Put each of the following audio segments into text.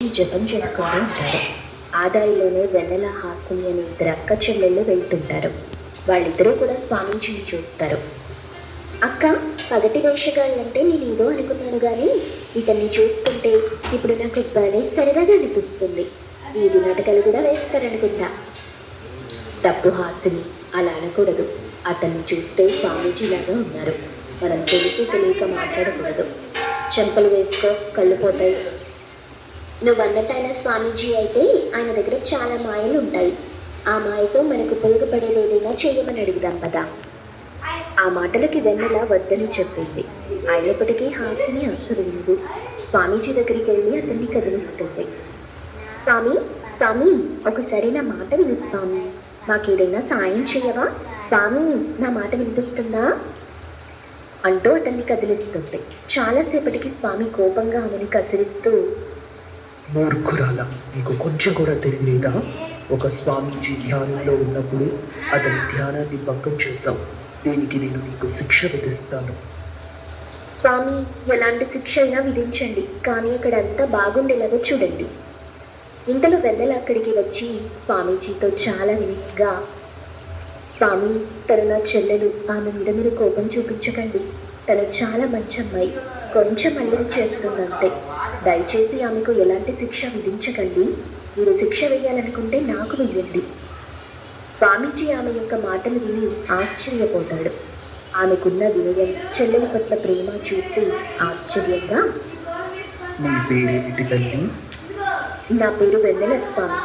జపం చేసుకుంటూ ఉంటాడు. ఆ దారిలోనే వెన్నెల, హాసిని అనే ఇద్దరు అక్క చెల్లెళ్ళు వెళ్తుంటారు. వాళ్ళిద్దరూ కూడా స్వామీజీని చూస్తారు. అక్క, పగటి వేషగాళ్ళంటే నేను ఏదో అనుకున్నాను కానీ ఇతన్ని చూస్తుంటే ఇప్పుడు నాకు భలే సరదాగా అనిపిస్తుంది. వీధి నాటకాలు కూడా వేస్తారనుకుంటా. తప్పు హాసిని, అలా అనకూడదు. అతన్ని చూస్తే స్వామీజీలాగా ఉన్నారు. మనం తెలిసి తెలియక మాట్లాడకూడదు. చెంపలు వేసుకో, కళ్ళు పోతాయి. నువ్వన్నట్టు ఆయన స్వామీజీ అయితే ఆయన దగ్గర చాలా మాయలు ఉంటాయి. ఆ మాయతో మనకు ఉపయోగపడేది ఏదైనా చేయమని అడుగుదాం పదా. ఆ మాటలకి వెన్నెల వద్దని చెప్పింది. అయినప్పటికీ హాసిని అస్సలు లేదు. స్వామీజీ దగ్గరికి వెళ్ళి అతన్ని కదిలిస్తుంది. స్వామి, స్వామి, ఒకసారి నా మాట విను స్వామి. మాకేదైనా సాయం చేయవా స్వామి? నా మాట వినిపిస్తుందా అంటూ అతన్ని కదిలిస్తుంది. చాలాసేపటికి స్వామి కోపంగా ఆమెను కసిరిస్తూ, మూర్ఖురాల, నీకు కొంచెం కూడా తెలియలేదా? ఒక స్వామీజీ ధ్యానంలో ఉన్నప్పుడు అతని ధ్యానాన్ని భంగం చేశావు. దీనికి నేను నీకు శిక్ష విధిస్తాను. స్వామి, ఎలాంటి శిక్ష అయినా విధించండి, కానీ అక్కడ అంతా బాగుండేలాగా చూడండి. ఇంతలో వెన్నెల అక్కడికి వచ్చి స్వామీజీతో చాలా వినయంగా, స్వామి, తను నా చెల్లెలు, ఆమె మీద మీరు కోపం చూపించకండి. తను చాలా మంచి అమ్మాయి, కొంచెం అల్లరి చేస్తుందంతే. దయచేసి ఆమెకు ఎలాంటి శిక్ష విధించకండి. మీరు శిక్ష వేయాలనుకుంటే నాకు వెయ్యండి. స్వామీజీ ఆమె యొక్క మాటలు విని ఆశ్చర్యపోతాడు. ఆమెకున్న వినయం, చెల్లెల పట్ల ప్రేమ చూసి ఆశ్చర్యంగా, నీ పేరేమిటి తల్లి? నా పేరు వెన్నెల స్వామి.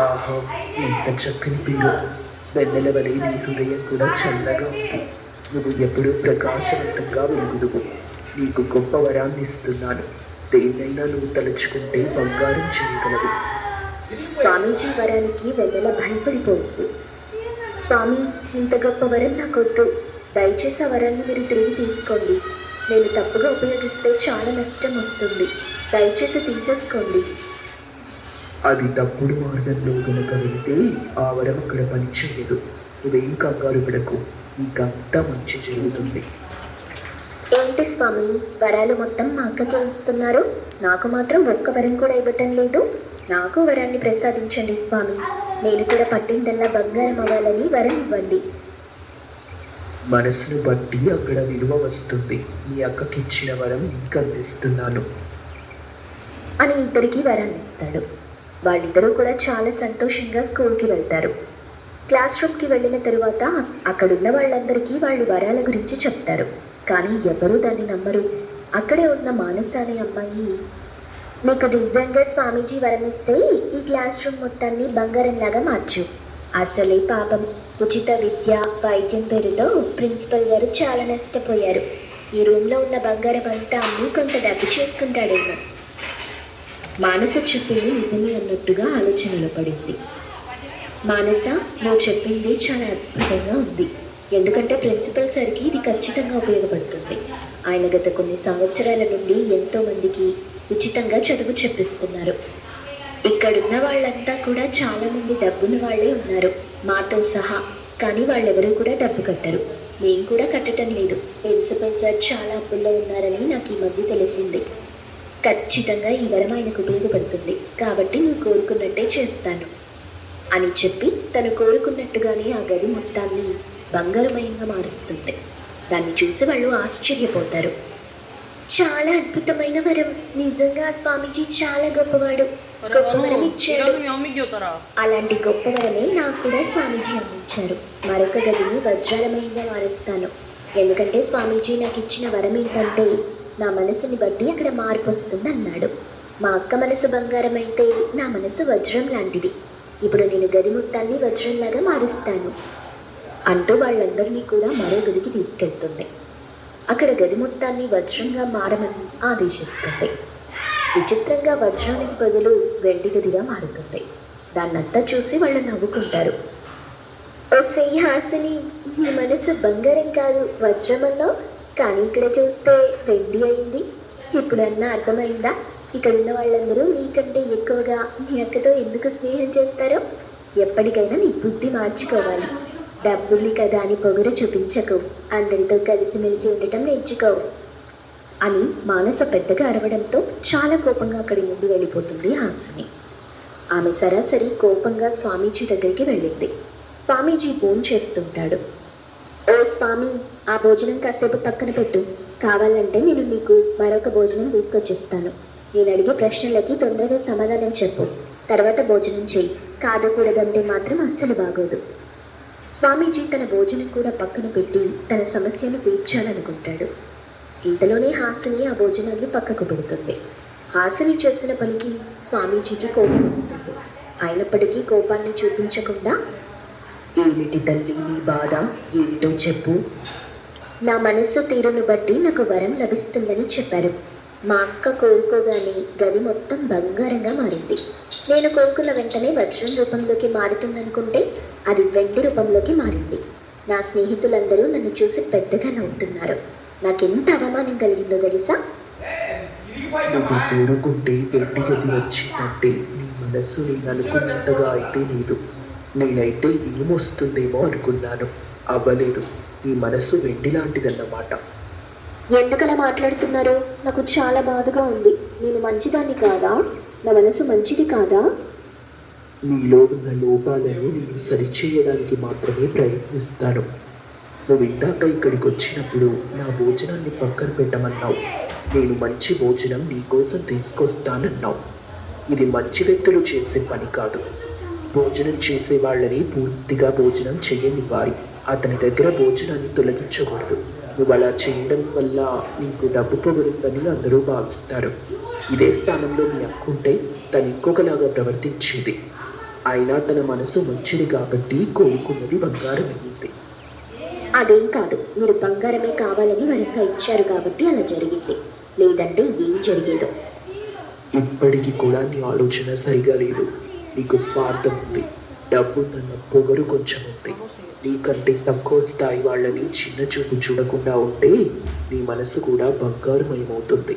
ఆహా, ఎంత చక్కని పేరు. వెన్నెల వలె నీ హృదయం కూడా చల్లగా ఉంది. నువ్వు ఎప్పుడూ ప్రకాశవంతంగా వెలుగుదువు. నీకు గొప్ప వరాన్ని ఇస్తున్నాను. దేన్నైనా నువ్వు తలుచుకుంటే బంగారం చేయగలవు. స్వామీజీ వరానికి వెన్నెల భయపడిపోయింది. స్వామి, ఇంత గొప్ప వరం నాకొద్దు. దయచేసి ఆ వరాన్ని మీరు తిరిగి తీసుకోండి. నేను తప్పుగా ఉపయోగిస్తే చాలా నష్టం వస్తుంది. దయచేసి తీసేసుకోండి. అది తప్పుడు మార్గంలో కనుక వెళితే ఆ వరం అక్కడ పనిచేయదు. నువ్వేం కంగారు పడకు, నీకంతా మంచి జరుగుతుంది. ఏంటి స్వామి, వరాలు మొత్తం మా అక్కకే ఇస్తున్నారు, నాకు మాత్రం ఒక్క వరం కూడా ఇవ్వటం లేదు. నాకు వరాన్ని ప్రసాదించండి స్వామి. నేను కూడా పట్టిందల్లా బంగారం అవ్వాలని వరం ఇవ్వండి. మనసును బట్టి అక్కడ విలువ వస్తుంది. మీ అక్కకి ఇచ్చిన వరం నీకు అందిస్తున్నాను అని ఇద్దరికీ వరాన్ని ఇస్తాడు. వాళ్ళిద్దరూ కూడా చాలా సంతోషంగా స్కూల్కి వెళ్తారు. క్లాస్ రూమ్కి వెళ్ళిన తరువాత అక్కడున్న వాళ్ళందరికీ వాళ్ళు వరాల గురించి చెప్తారు. కానీ ఎవరూ దాన్ని నమ్మరు. అక్కడే ఉన్న మానస అనే అమ్మాయి, మీకు నిజంగా స్వామీజీ వరం ఇస్తే ఈ క్లాస్ రూమ్ మొత్తాన్ని బంగారంలాగా మార్చు. అసలే పాపం, ఉచిత విద్య, వైద్యం పేరుతో ప్రిన్సిపల్ గారు చాలా నష్టపోయారు. ఈ రూమ్లో ఉన్న బంగారం అంతా అమ్మి కొంత డబ్బు చేసుకుంటాడేమో. మానస చెప్పింది నిజమే అన్నట్టుగా ఆలోచనలో పడింది. మానస, నువ్వు చెప్పింది చాలా అద్భుతంగా ఉంది. ఎందుకంటే ప్రిన్సిపల్ సార్కి ఇది ఖచ్చితంగా ఉపయోగపడుతుంది. ఆయన గత కొన్ని సంవత్సరాల నుండి ఎంతోమందికి ఉచితంగా చదువు చెప్పిస్తున్నారు. ఇక్కడున్న వాళ్ళంతా కూడా చాలామంది డబ్బున్న వాళ్ళే ఉన్నారు, మాతో సహా. కానీ వాళ్ళెవరూ కూడా డబ్బు కట్టరు. మేము కూడా కట్టడం లేదు. ప్రిన్సిపల్ సార్ చాలా అప్పుల్లో ఉన్నారని నాకు ఈ మధ్య తెలిసింది. ఖచ్చితంగా ఈ వరం ఆయనకు ఉపయోగపడుతుంది, కాబట్టి నువ్వు కోరుకున్నట్టే చేస్తాను అని చెప్పి తను కోరుకున్నట్టుగానే ఆ గది మొత్తాన్ని బంగారమయంగా మారుస్తుంది. దాన్ని చూసి వాళ్ళు ఆశ్చర్యపోతారు. చాలా అద్భుతమైన వరం. నిజంగా స్వామీజీ చాలా గొప్పవాడు. గొప్ప వరం ఇచ్చాడు. అలాంటి గొప్ప వరమే నాకు కూడా స్వామీజీ అందించారు. మరొక గదిని వజ్రాలమయంగా మారుస్తాను. ఎందుకంటే స్వామీజీ నాకు ఇచ్చిన వరం ఏంటంటే నా మనసుని బట్టి అక్కడ మార్పు వస్తుంది అన్నాడు. మా అక్క మనసు బంగారం అయితే నా మనసు వజ్రం లాంటిది. ఇప్పుడు నేను గది మొత్తాన్ని వజ్రంలాగా మారుస్తాను అంటూ వాళ్ళందరినీ కూడా మరో గదికి తీసుకెళ్తుంది. అక్కడ గది మొత్తాన్ని వజ్రంగా మారమని ఆదేశిస్తుంది. విచిత్రంగా వజ్రానికి బదులు వెండి గదిగా మారుతుంది. దాన్నంతా చూసి వాళ్ళు నవ్వుకుంటారు. ఓసే హాసిని, నీ మనసు బంగారం కాదు వజ్రమల్లో, కానీ ఇక్కడ చూస్తే వెండి అయింది. ఇప్పుడన్నా అర్థమైందా ఇక్కడున్న వాళ్ళందరూ నీకంటే ఎక్కువగా నీ అక్కతో ఎందుకు స్నేహం చేస్తారో? ఎప్పటికైనా నీ బుద్ధి మార్చుకోవాలి. డబ్బుల్ని కదా అని పొగరు చూపించకు. అందరితో కలిసిమెలిసి ఉండటం నేర్చుకో అని మానస పెద్దగా అరవడంతో చాలా కోపంగా అక్కడి నుండి వెళ్ళిపోతుంది హాసిని. ఆమె సరాసరి కోపంగా స్వామీజీ దగ్గరికి వెళ్ళింది. స్వామీజీ భోజనం చేస్తుంటాడు. ఓ స్వామి, ఆ భోజనం కాసేపు పక్కన పెట్టు. కావాలంటే నేను నీకు మరొక భోజనం తీసుకొచ్చిస్తాను. నేను అడిగే ప్రశ్నలకి తొందరగా సమాధానం చెప్పు. తర్వాత భోజనం చెయ్యి. కాదు కూడదంటే మాత్రం అస్సలు బాగోదు. స్వామీజీ తన భోజనం కూడా పక్కన పెట్టి తన సమస్యను తీర్చాలనుకుంటాడు. ఇంతలోనే హాసిని ఆ భోజనాన్ని పక్కకు పెడుతుంది. హాసిని చేసిన పనికి స్వామీజీకి కోపం వస్తుంది. అయినప్పటికీ కోపాన్ని చూపించకుండా, ఏమిటి తల్లి నీ బాధ, ఏమిటో చెప్పు. నా మనస్సు తీరును బట్టి నాకు వరం లభిస్తుందని చెప్పారు. మా అక్క కోరుకోగానే గది మొత్తం బంగారంగా మారింది. నేను కోరుకున్న వెంటనే వజ్రం రూపంలోకి మారుతుందనుకుంటే అది వెండి రూపంలోకి మారింది. నా స్నేహితులందరూ నన్ను చూసి పెద్దగా నవ్వుతున్నారు. నాకెంత అవమానం కలిగిందో తెలుసా? నువ్వు కోరుకుంటే వెండి గది వచ్చిందంటే నీ మనస్సు నేను అనుకున్నంతగా అయితే లేదు. నేనైతే ఏమొస్తుందేమో అనుకున్నాను, అవ్వలేదు. నీ మనస్సు వెండి లాంటిదన్నమాట. ఎందుకలా మాట్లాడుతున్నారో నాకు చాలా బాధగా ఉంది. నేను మంచిదాన్ని కాదా? నా మనసు మంచిది కాదా? నీలో ఉన్న లోపాలను నేను సరిచేయడానికి మాత్రమే ప్రయత్నిస్తాను. నువ్వు ఇందాక ఇక్కడికి వచ్చినప్పుడు నా భోజనాన్ని పక్కన పెట్టమన్నావు. నేను మంచి భోజనం నీకోసం తీసుకొస్తానన్నావు. ఇది మంచి వ్యక్తులు చేసే పని కాదు. భోజనం చేసే వాళ్ళని పూర్తిగా భోజనం చేయనివ్వాలి. అతని దగ్గర భోజనాన్ని తొలగించకూడదు. నువ్వు అలా చేయడం వల్ల నీకు డబ్బు పొగరుందని అందరూ భావిస్తారు. ఇదే స్థానంలో మీ అక్కుంటే తను ఇంకొకలాగా ప్రవర్తించేది. అయినా తన మనసు మంచిది కాబట్టి కోరుకున్నది బంగారం అయ్యింది. అదేం కాదు, మీరు బంగారమే కావాలని వరంగా ఇచ్చారు కాబట్టి అలా జరిగింది. లేదంటే ఏం జరిగేదో. ఇప్పటికీ కూడా నీ ఆలోచన సరిగా లేదు. నీకు స్వార్థం ఉంది, డబ్బు నన్న పొగరు కొంచెం ఉంది. నీకంటే తక్కువ స్థాయి వాళ్ళని చిన్న చూపు చూడకుండా ఉంటే నీ మనసు కూడా బంగారుమయమవుతుంది.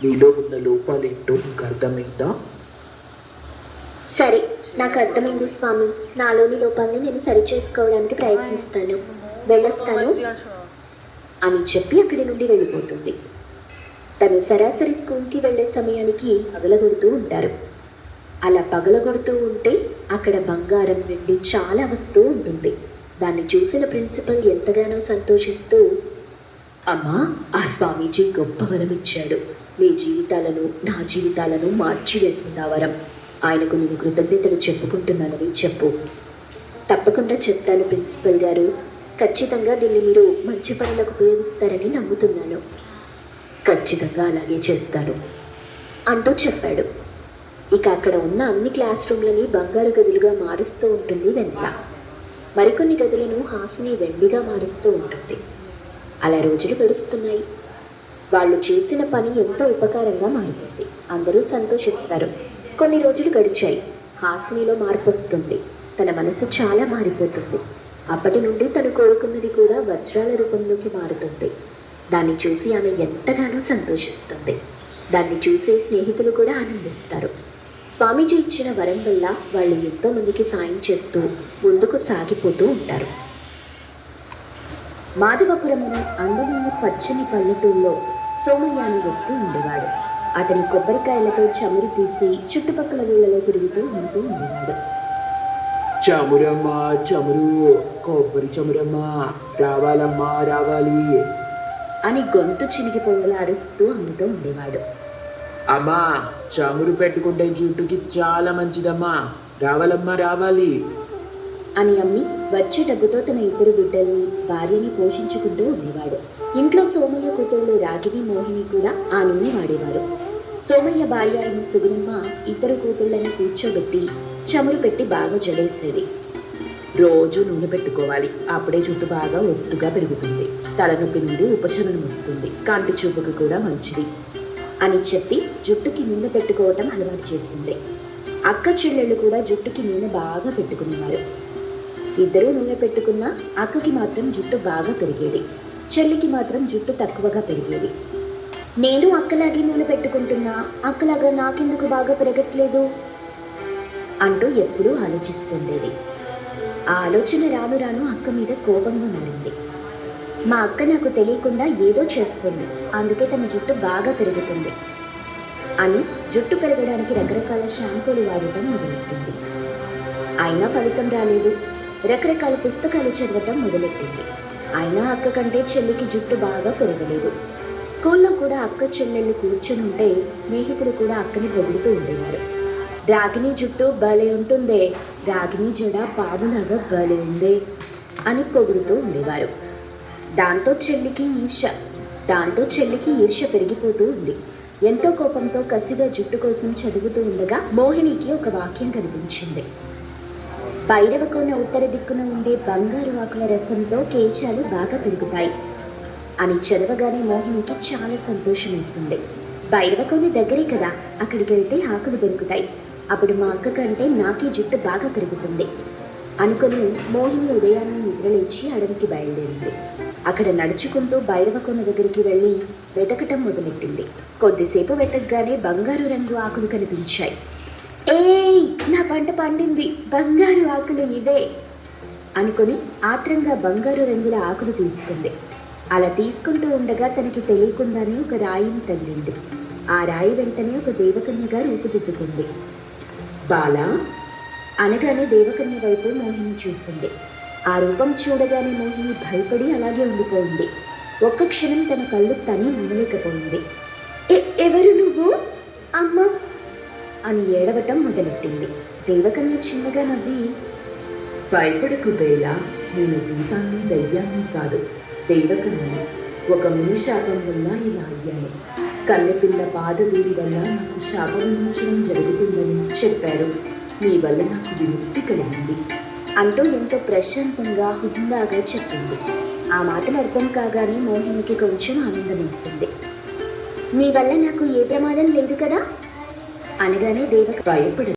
నీలో ఉన్న లోపాలేంటో నీకు అర్థమైందా? సరే, నాకు అర్థమైంది స్వామి. నాలోని లోపాలని నేను సరిచేసుకోవడానికి ప్రయత్నిస్తాను. వెళ్ళొస్తాను అని చెప్పి అక్కడి నుండి వెళ్ళిపోతుంది. తను సరాసరి స్కూల్కి వెళ్ళే సమయానికి పగలగొడుతూ ఉంటారు. అలా పగలగొడుతూ ఉంటే అక్కడ బంగారం, వెండి చాలా వస్తూ ఉంటుంది. దాన్ని చూసిన ప్రిన్సిపల్ ఎంతగానో సంతోషిస్తూ, అమ్మా, ఆ స్వామీజీ గొప్ప వరం ఇచ్చాడు. మీ జీవితాలను, నా జీవితాలను మార్చివేసింది ఆ వరం. ఆయనకు నేను కృతజ్ఞతలు చెప్పుకుంటున్నానని చెప్పు. తప్పకుండా చెప్తాను ప్రిన్సిపల్ గారు. ఖచ్చితంగా దీన్ని మీరు మంచి పనులకు ఉపయోగిస్తారని నమ్ముతున్నాను. ఖచ్చితంగా అలాగే చేస్తాను అంటూ చెప్పాడు. ఇక అక్కడ ఉన్న అన్ని క్లాస్ రూమ్లని బంగారు గదులుగా మారుస్తూ ఉంటుంది వెన్నెల. మరికొన్ని గదులను హాసిని వెండిగా మారుస్తూ ఉంటుంది. అలా రోజులు గడుస్తున్నాయి. వాళ్ళు చేసిన పని ఎంతో ఉపకారంగా మారుతుంది. అందరూ సంతోషిస్తారు. కొన్ని రోజులు గడిచాయి. హాసినిలో మార్పు వస్తుంది. తన మనసు చాలా మారిపోతుంది. అప్పటి నుండి తను కోరుకున్నది కూడా వజ్రాల రూపంలోకి మారుతుంది. దాన్ని చూసి ఆమె ఎంతగానో సంతోషిస్తుంది. దాన్ని చూసి స్నేహితులు కూడా ఆనందిస్తారు. స్వామీజీ ఇచ్చిన వరం వల్ల వాళ్ళు ఎంతో మందికి సాయం చేస్తూ ముందుకు సాగిపోతూ ఉంటారు. మాధవపురం అనే అందమైన పచ్చని పల్లెటూరులో సోమయ్య అనే వ్యక్తి ఉండేవాడు. అతని కొబ్బరికాయలతో చమురు తీసి చుట్టుపక్కల వీళ్లలో తిరుగుతూ ఉంటూ ఉండేవాడు. చమురమ్మా, చమురు, కొబ్బరి చమురమ్మా, రావాలమ్మా, రావాలి అని గొంతు చినిగిపోయేలా అరుస్తూ అమ్ముతూ ఉండేవాడు. అమ్మా, చమురు పెట్టుకుంటే జుట్టుకి చాలా మంచిదమ్మా, రావాలమ్మా, రావాలి అని అమ్మి వచ్చే డబ్బుతో తన ఇద్దరు బిడ్డల్ని, భార్యని పోషించుకుంటూ ఉండేవాడు. ఇంట్లో సోమయ్య కూతుళ్ళు రాగిని, మోహిని కూడా ఆ నూనె వాడేవారు. సోమయ్య భార్య అయిన సుగుణమ్మ ఇద్దరు కూతుళ్ళని కూర్చోబెట్టి చమురు పెట్టి బాగా జడేసేది. రోజు నూనె పెట్టుకోవాలి, అప్పుడే జుట్టు బాగా ఒత్తుగా పెరుగుతుంది, తలనొప్పి నుండి ఉపశమనం వస్తుంది, కంటి చూపుకు కూడా మంచిది అని చెప్పి జుట్టుకి నూనె పెట్టుకోవటం అలవాటు చేసింది. అక్క చెల్లెళ్ళు కూడా జుట్టుకి నూనె బాగా పెట్టుకునేవారు. ఇద్దరూ నూనె పెట్టుకున్నా అక్కకి మాత్రం జుట్టు బాగా పెరిగేది, చెల్లికి మాత్రం జుట్టు తక్కువగా పెరిగేది. నేను అక్కలాగే నూనె పెట్టుకుంటున్నా, అక్కలాగా నాకెందుకు బాగా పెరగట్లేదు అంటూ ఎప్పుడూ ఆలోచిస్తుండేది. ఆ ఆలోచన రాను రాను అక్క మీద కోపంగా మారింది. మా అక్క నాకు తెలియకుండా ఏదో చేస్తుంది, అందుకే తన జుట్టు బాగా పెరుగుతుంది అని జుట్టు పెరగడానికి రకరకాల షాంపూలు వాడటం మొదలెట్టింది. అయినా ఫలితం రాలేదు. రకరకాల పుస్తకాలు చదవటం మొదలెట్టింది. అయినా అక్క కంటే చెల్లికి జుట్టు బాగా పెరగలేదు. స్కూల్లో కూడా అక్క చెల్లెళ్ళు కూర్చొని ఉంటే స్నేహితులు కూడా అక్కని పొగుడుతూ ఉండేవారు. రాగిణి జుట్టు భలే ఉంటుందే, రాగిణి జడ పాములాగా భలే ఉందే అని పొగుడుతూ ఉండేవారు. దాంతో చెల్లికి ఈర్ష్య పెరిగిపోతూ ఉంది. ఎంతో కోపంతో కసిగా జుట్టు కోసం చదువుతూ ఉండగా మోహినికి ఒక వాక్యం కనిపించింది. భైరవకోన ఉత్తర దిక్కున ఉండే బంగారు ఆకుల రసంతో కేశాలు బాగా పెరుగుతాయి అని చదవగానే మోహినికి చాలా సంతోషం వేసింది. భైరవకోన దగ్గరే కదా, అక్కడికి వెళ్తే ఆకులు దొరుకుతాయి, అప్పుడు మా అక్క కంటే నాకే జుట్టు బాగా పెరుగుతుంది అనుకుని మోహిని ఉదయాన్నే నిద్రలేచి అడవికి బయలుదేరింది. అక్కడ నడుచుకుంటూ భైరవకోన దగ్గరికి వెళ్ళి వెతకటం మొదలెట్టింది. కొద్దిసేపు వెతకగానే బంగారు రంగు ఆకులు కనిపించాయి. ఏయ్, నా పంట పండింది, బంగారు ఆకులు ఇవే అనుకుని ఆత్రంగా బంగారు రంగుల ఆకులు తీసుకుంది. అలా తీసుకుంటూ ఉండగా తనకి తెలియకుండానే ఒక రాయిని తగిలింది. ఆ రాయి వెంటనే ఒక దేవకన్యగా రూపుదిద్దుకుంది. బాలా అనగానే దేవకన్య వైపు మోహిని చూసింది. ఆ రూపం చూడగానే మోహిని భయపడి అలాగే ఉండిపోయింది. ఒక్క క్షణం తన కళ్ళు తనే నమ్మలేకపోయింది. ఎవరు నువ్వు అమ్మా అని ఏడవటం మొదలెట్టింది. దేవకన్య చిన్నగా నవ్వి, భయపడకు బేలా, నేను భూతాన్ని దయ్యాన్ని కాదు, దేవకన్యని. ఒక ముని శాపం వల్ల ఇలా అయ్యాను. కన్నెపిల్ల పాదదూడి వల్ల నాకు శాప విమోచనం జరుగుతుందని చెప్పారు. నీ వల్ల నాకు విముక్తి కలిగింది అంటూ ఎంతో ప్రశాంతంగా హుందాగా చెప్పింది. ఆ మాటలు అర్థం కాగానే మోహినికి కొంచెం ఆనందం వేసింది. మీ వల్ల నాకు ఏ ప్రమాదం లేదు కదా అనగానే దేవక భయపడ